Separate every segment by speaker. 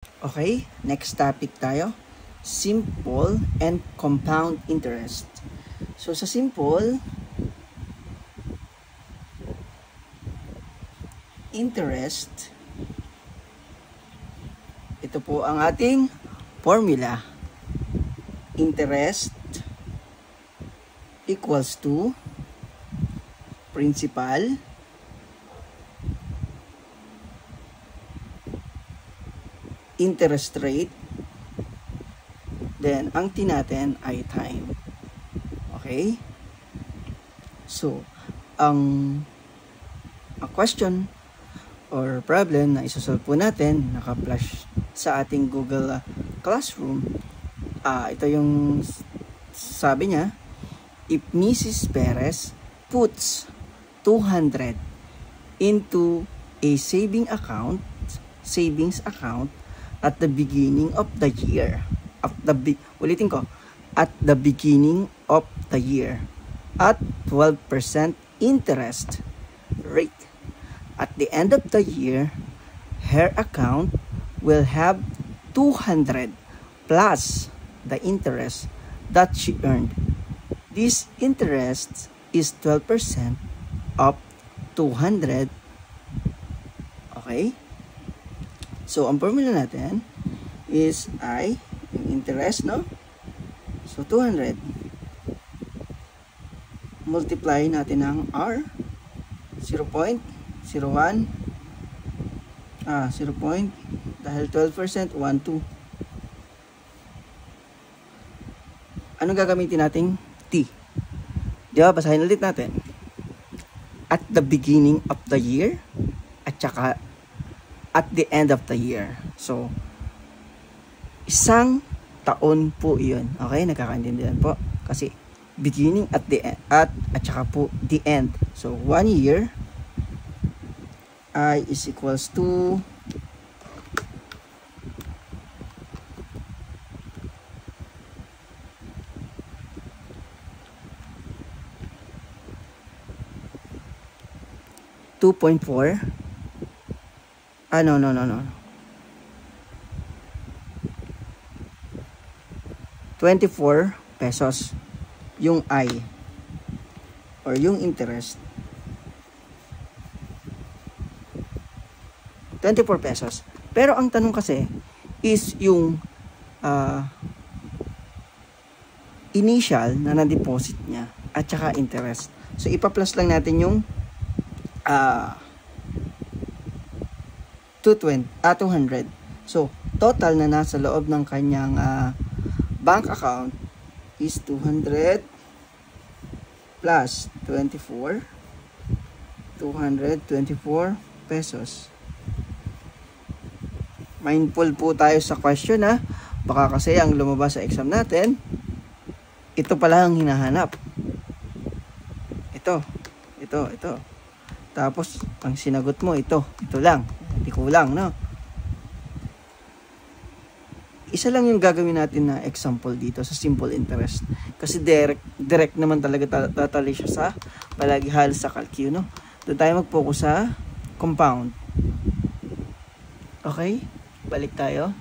Speaker 1: Okay, next topic tayo. Simple and compound interest. So sa simple interest, ito po ang ating formula. Interest equals to principal interest rate, then ang T natin ay time. Okay? So, ang question or problem na isosolve po natin, naka-flash sa ating Google Classroom. Ito yung sabi niya, if Mrs. Perez puts 200 into a savings account at the beginning of the year, at the beginning of the year, at 12% interest rate. At the end of the year, her account will have 200 plus the interest that she earned. This interest is 12% of 200. Okay? So, ang formula natin is I, yung interest, no? So, 200. Multiply natin ng R. 0.01. 0. Dahil 12%, 1, 2. Anong gagamitin nating T? Di ba? Basahin ulit natin. At the beginning of the year, at saka at the end of the year. So, isang taon po yun. Okay? Nagkakaintindihan po. Kasi, beginning at the end, at saka po the end. So, 1 year, I is equals to 2.4. No. 24 pesos yung I or yung interest. 24 pesos. Pero ang tanong kasi is yung initial na na-deposit niya at saka interest. So ipa-plus lang natin yung 200. So, total na nasa loob ng kanyang bank account is 200 plus 24. 224 pesos. Mindful po tayo sa question ha. Baka kasi ang lumabas sa exam natin, ito pala ang hinahanap. Ito. Tapos, ang sinagot mo, ito lang. Hindi kulang, no? Isa lang yung gagawin natin na example dito sa simple interest. Kasi direct naman talaga tatali siya sa palaghihal sa calcu, no? Doon tayo mag-focus sa compound. Okay? Balik tayo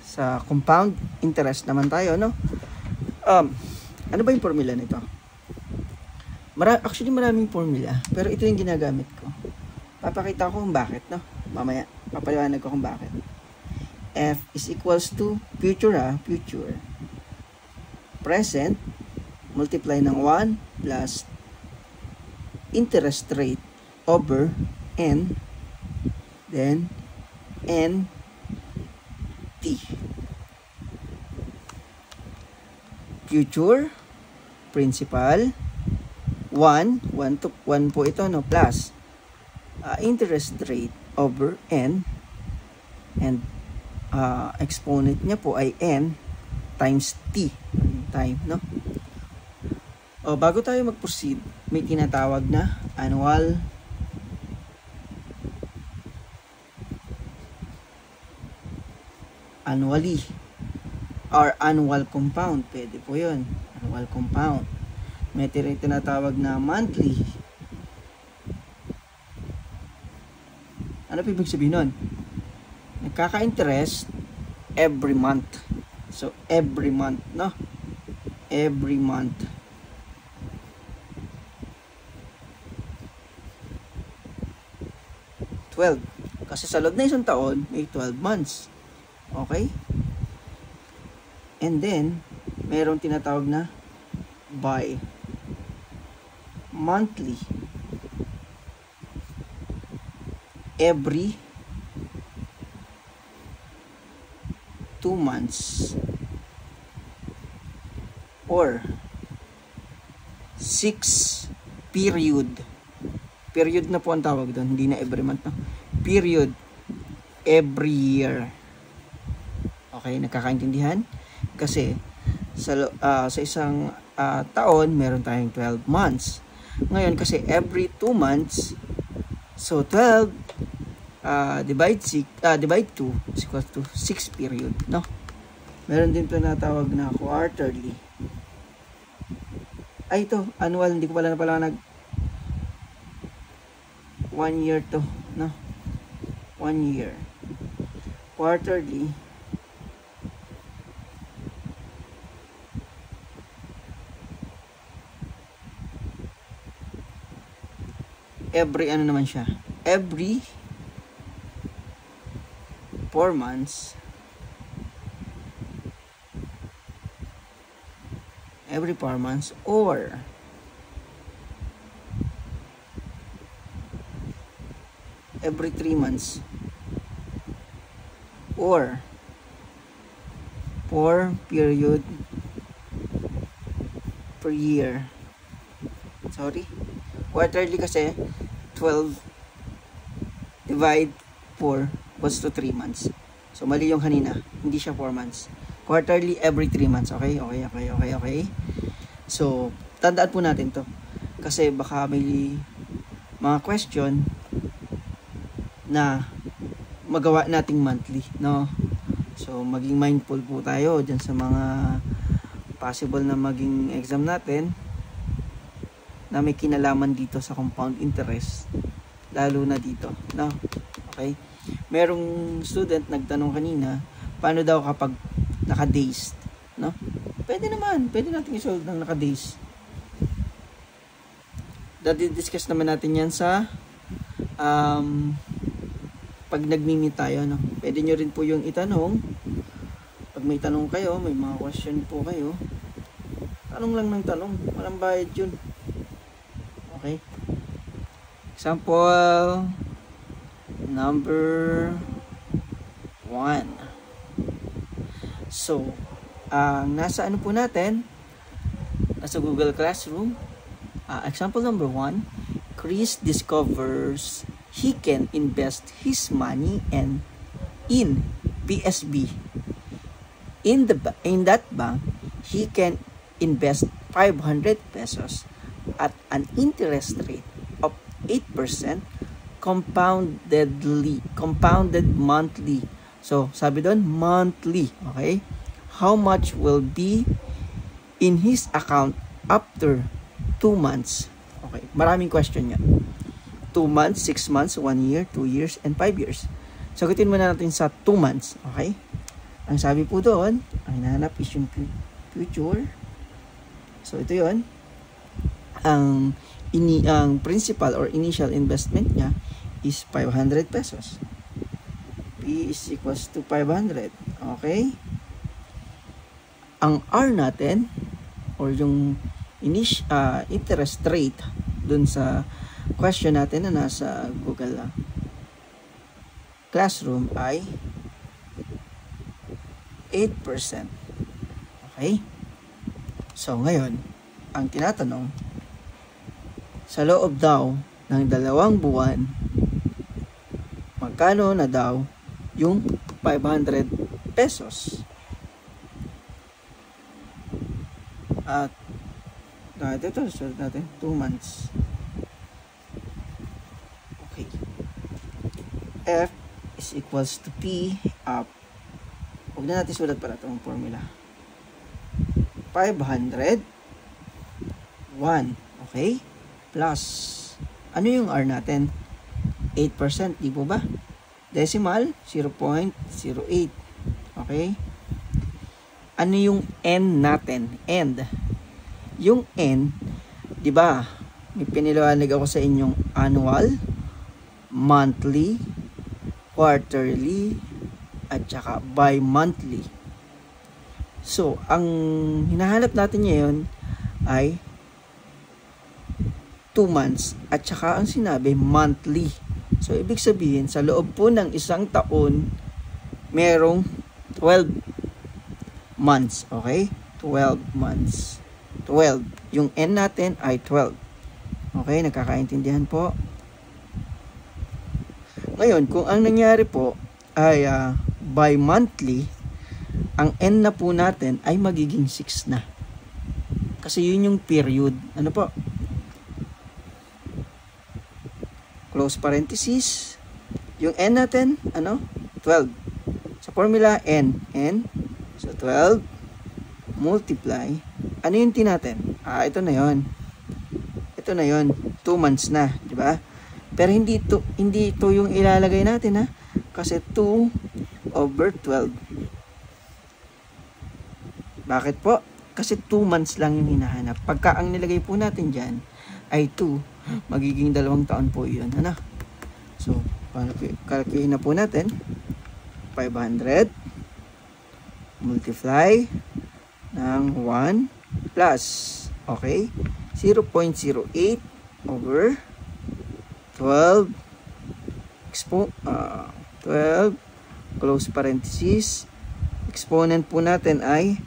Speaker 1: sa compound interest naman tayo, no? Ano ba yung formula nito? Actually, maraming formula. Pero ito yung ginagamit ko. Papakita ko kung bakit, no? Mamaya, papaliwanag ko kung bakit. F is equals to future. Present, multiply ng 1 plus interest rate over N, then N T. Future, principal, 1 po ito, no, plus interest rate over N, and exponent niya po ay N times T, time, no? Bago tayo mag-proceed, may tinatawag na annually or annual compound. Pwede po yun, annual compound. May tinatawag na monthly. Ano ibig sabihin nun? Nagkaka-interest every month. So, every month, no? Every month. Kasi sa loob na isang taon, may 12 months. Okay? And then, mayroong tinatawag na bi-monthly. Every 2 months. Or 6 period. Period na po ang tawag doon, hindi na every month, no? Period every year. Okay, nakakaintindihan? Kasi sa isang taon, meron tayong 12 months. Ngayon, kasi every 2 months, so 12 divide 2 is equal to 6 period, no? Meron din ito na tawag na quarterly. Ay, ito, annual, hindi ko pala 1 year to, no? 1 year. Quarterly. Every ano naman siya? Every 4 months. Every 4 months or every 3 months or 4 period per year. Sorry. Quarterly kasi 12 divide 4 was to 3 months. So mali yung kanina. Hindi siya 4 months. Quarterly every 3 months. Okay? So, tandaan po natin to. Kasi baka may mga question na magawa nating monthly, no? So, maging mindful po tayo dyan sa mga possible na maging exam natin na may kinalaman dito sa compound interest, lalo na dito, no? Okay? Merong student nagtanong kanina, paano daw kapag naka-days, no? Pwede naman, pwede natin i-solve ng naka-days. Dadi-discuss naman natin yan sa pag nagmi-meet tayo, no? Pwede nyo rin po yung itanong. Pag may tanong kayo, may mga question po kayo, tanong lang ng tanong. Walang bayad yun. Okay? Example number 1. So, nasa ano po natin? Nasa Google Classroom. Example number 1. Chris discovers he can invest his money in PSB. In that bank, he can invest 500 pesos at an interest rate of 8% compounded monthly. So, sabi doon, monthly. Okay? How much will be in his account after 2 months? Okay, maraming question yan. 2 months, 6 months, 1 year, 2 years, and 5 years. Sagutin muna natin sa 2 months. Okay? Ang sabi po doon, ang hinahanap is yung future. So, ito yun. Ang principal or initial investment niya is 500 pesos. P is equals to 500. Okay? Ang R natin, or yung interest rate dun sa question natin na nasa Google Classroom ay 8%. Okay? So, ngayon, ang tinatanong, sa loob daw ng 2 buwan, magkano na daw yung 500 pesos? At ito, sulat natin, 2 months. Okay. F is equals to P up. Huwag na natin sulat pala itong formula. 500 1. Okay? Plus, ano yung R natin? 8%, di po ba? Decimal, 0.08. Okay? Ano yung N natin? End. Yung N, di ba? May piniliwanag ako sa inyong annual, monthly, quarterly, at saka bi-monthly. So, ang hinahanap natin ngayon ay 2 months at saka ang sinabi monthly. So, ibig sabihin, sa loob po ng isang taon, merong 12 months. Okay? 12 months. 12. Yung N natin ay 12. Okay? Nagkakaintindihan po? Ngayon, kung ang nangyari po ay bi-monthly, ang N na po natin ay magiging 6 na. Kasi yun yung period. Ano po? Close parenthesis. Yung N natin, ano? 12. Sa formula, N. So, 12 multiply. Ano yung T natin? Ito na yon. Ito na yon. 2 months na. Diba? Pero hindi ito yung ilalagay natin, ha? Kasi 2 over 12. Bakit po? Kasi 2 months lang yung hinahanap. Pagka ang nilagay po natin dyan ay 2, magiging 2 taon po yun. Ano? So, calculate na po natin. 500 multiply ng 1 plus, okay, 0.08 over 12 12 close parenthesis, exponent po natin ay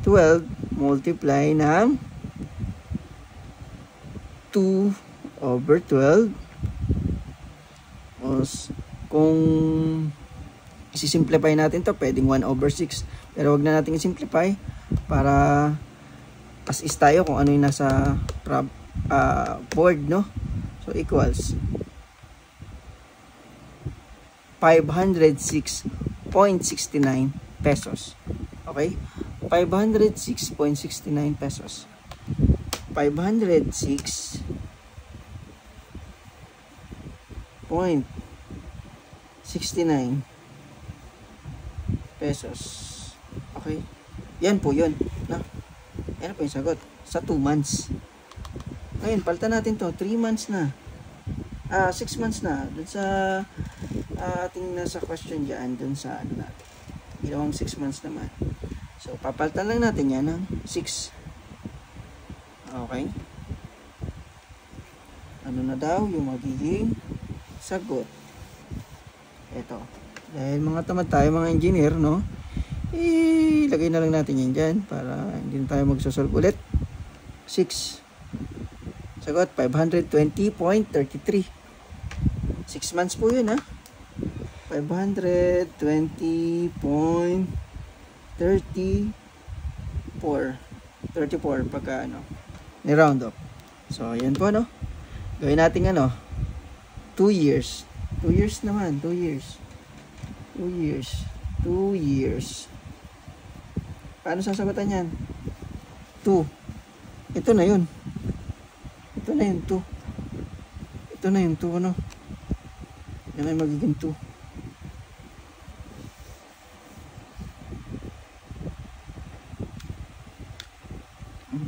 Speaker 1: 12 multiply ng 2 over 12. Kung i-simplify natin to, pwedeng 1 over 6. Pero wag na natin i-simplify para as is tayo kung ano yung nasa board, no? So, equals 506.69 pesos. Okay? 506.69 pesos. 506.69 pesos. Okay? Yan po yun. No? Yan po yung sagot. Sa 2 months. Ngayon, palitan natin to. 3 months na. 6 months na. Dun sa ating nasa question dyan. Dun sa ano natin. Ginawang 6 months naman. So, papalitan lang natin yan ng 6. Okay? Ano na daw yung magiging sagot? Ito. Dahil mga tamad tayo, mga engineer, no? Ilagay na lang natin yan dyan para hindi na tayo magsosolve ulit. 6. Sagot, 520.33. 6 months po yun, ha? 520.34. 34 pagka, ano, ni-round up. So, yan po, no? Gawin natin, 2 years. 2 years naman, 2 years. 2 years. 2 years. Paano sasagutan yan? 2. Ito na yun. Ito na yung 2. Ito na yung 2, ano? Yan ay magiging 2.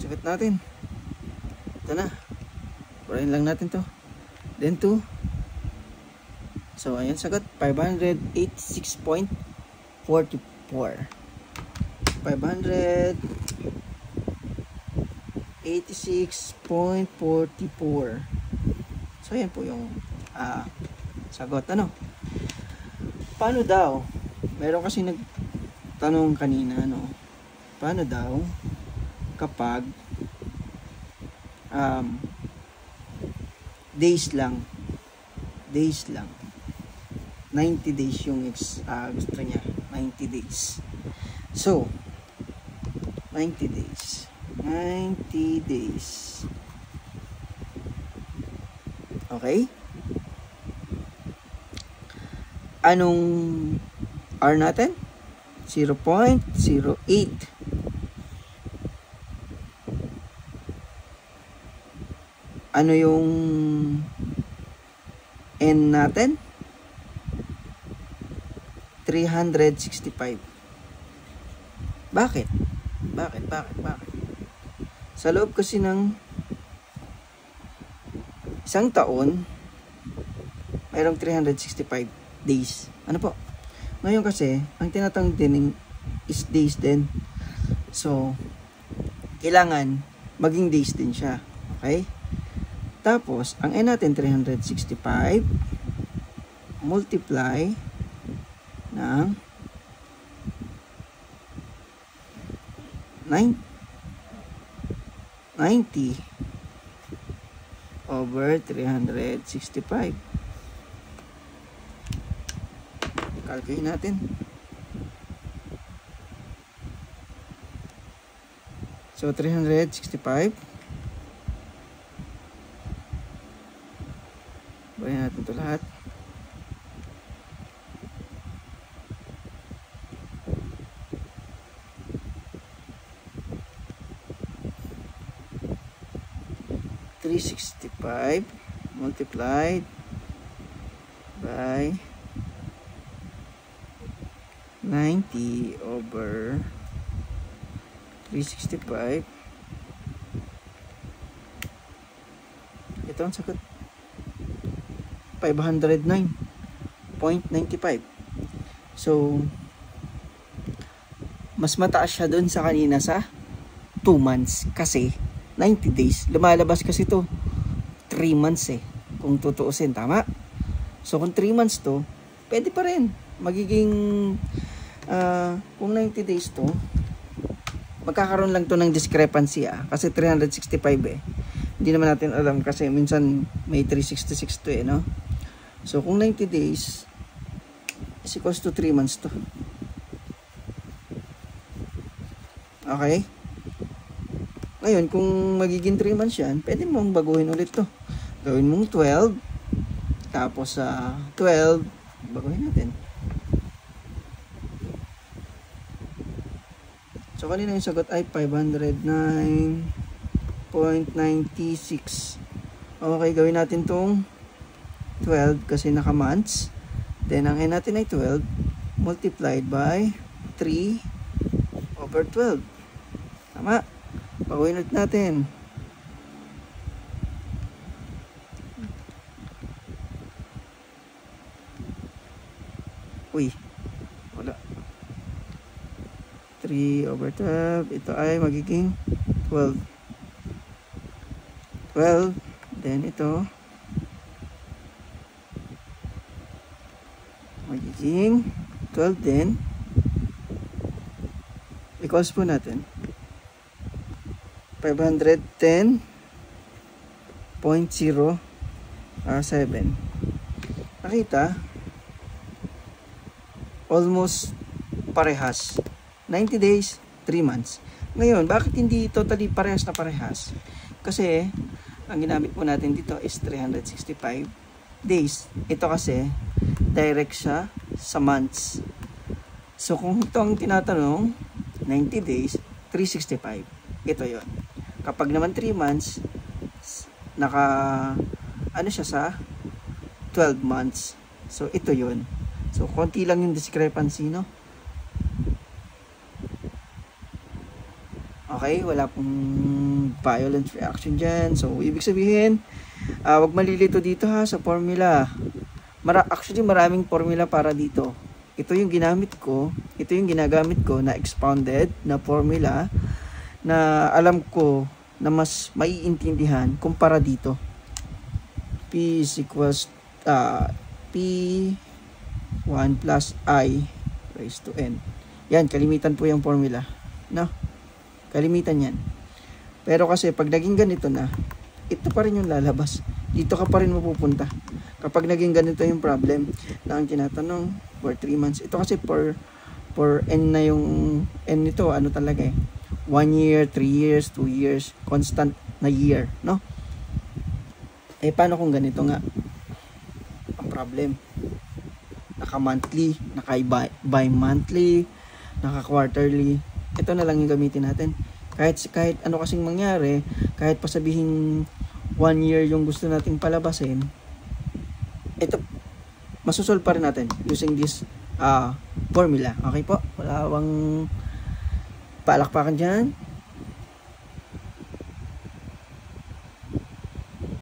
Speaker 1: Sagot natin. Ito na. Purahin lang natin to. Then 2. So, ayan sagot. 586.44. 586.44. So, ayan po yung sagot. Ano? Paano daw? Meron kasi nagtanong kanina, ano? Paano daw kapag days lang 90 days yung gusto niya, 90 days. So 90 days okay, anong R natin? 0.08. Ano yung N natin? 365. Bakit? Sa loob kasi ng isang taon, mayroong 365 days. Ano po? Ngayon kasi, ang tinatawag din is days din. So, kailangan maging days din siya. Okay? Tapos, ang n natin 365 multiply ng 90 over 365. Calculate natin. So, 365. Bayan natin ito lahat. $365 multiplied by 90 over 365. Ito ang sagot. 509.95. So, mas mataas siya dun sa kanina sa 2 months kasi 90 days. Lumalabas kasi to 3 months kung tutuusin, tama? So, kung 3 months to, pwede pa rin. Magiging, kung 90 days to, magkakaroon lang to ng discrepancy kasi 365 Hindi naman natin alam kasi minsan may 366 to no? So, kung 90 days, is equals to 3 months to. Okay? Ngayon, kung magiging 3 months yan, pwede mong baguhin ulit to. Gawin mong 12. Tapos, 12. Baguhin natin. So, kanina yung sagot ay 509.96. Okay, gawin natin tong 12 kasi naka-months. Then, ang n natin ay 12 multiplied by 3 over 12. Tama? Baguhin ulit natin. Uy, wala. 3 over 12. Ito ay magiging 12. 12. Then ito magiging 12 din. Equals po natin 510.07. Nakita? Almost parehas. 90 days, 3 months. Ngayon, bakit hindi totally parehas na parehas? Kasi, ang ginamit po natin dito is 365 days. Ito kasi, direct siya sa months. So, kung ito ang tinatanong, 90 days, 365. Ito yon. Kapag naman 3 months, ano siya sa 12 months. So, ito yon. So, konti lang yung discrepancy, no? Okay, wala pong violent reaction dyan. So, ibig sabihin, wag malilito dito ha sa formula. Actually, maraming formula para dito. Ito yung ginamit ko, ito yung ginagamit ko na expounded na formula na alam ko na mas maiintindihan kumpara dito. P is equals P1 plus I raised to N. Yan, kalimitan po yung formula. No? Kalimitan yan. Pero kasi pag naging ganito na, ito pa rin yung lalabas. Dito ka pa rin mapupunta. Kapag naging ganito yung problem na ang tinatanong for 3 months. Ito kasi for N na yung N nito, ano talaga 1 year, 3 years, 2 years, constant na year, no? Paano kung ganito nga? Ang problem. Naka-monthly, naka-bi-monthly, naka-quarterly. Ito na lang yung gamitin natin. Kahit ano kasing mangyari, kahit pa sabihin 1 year yung gusto nating palabasin, ito, masusolve pa rin natin using this formula. Okay po? Wala bang Palakpakan dyan.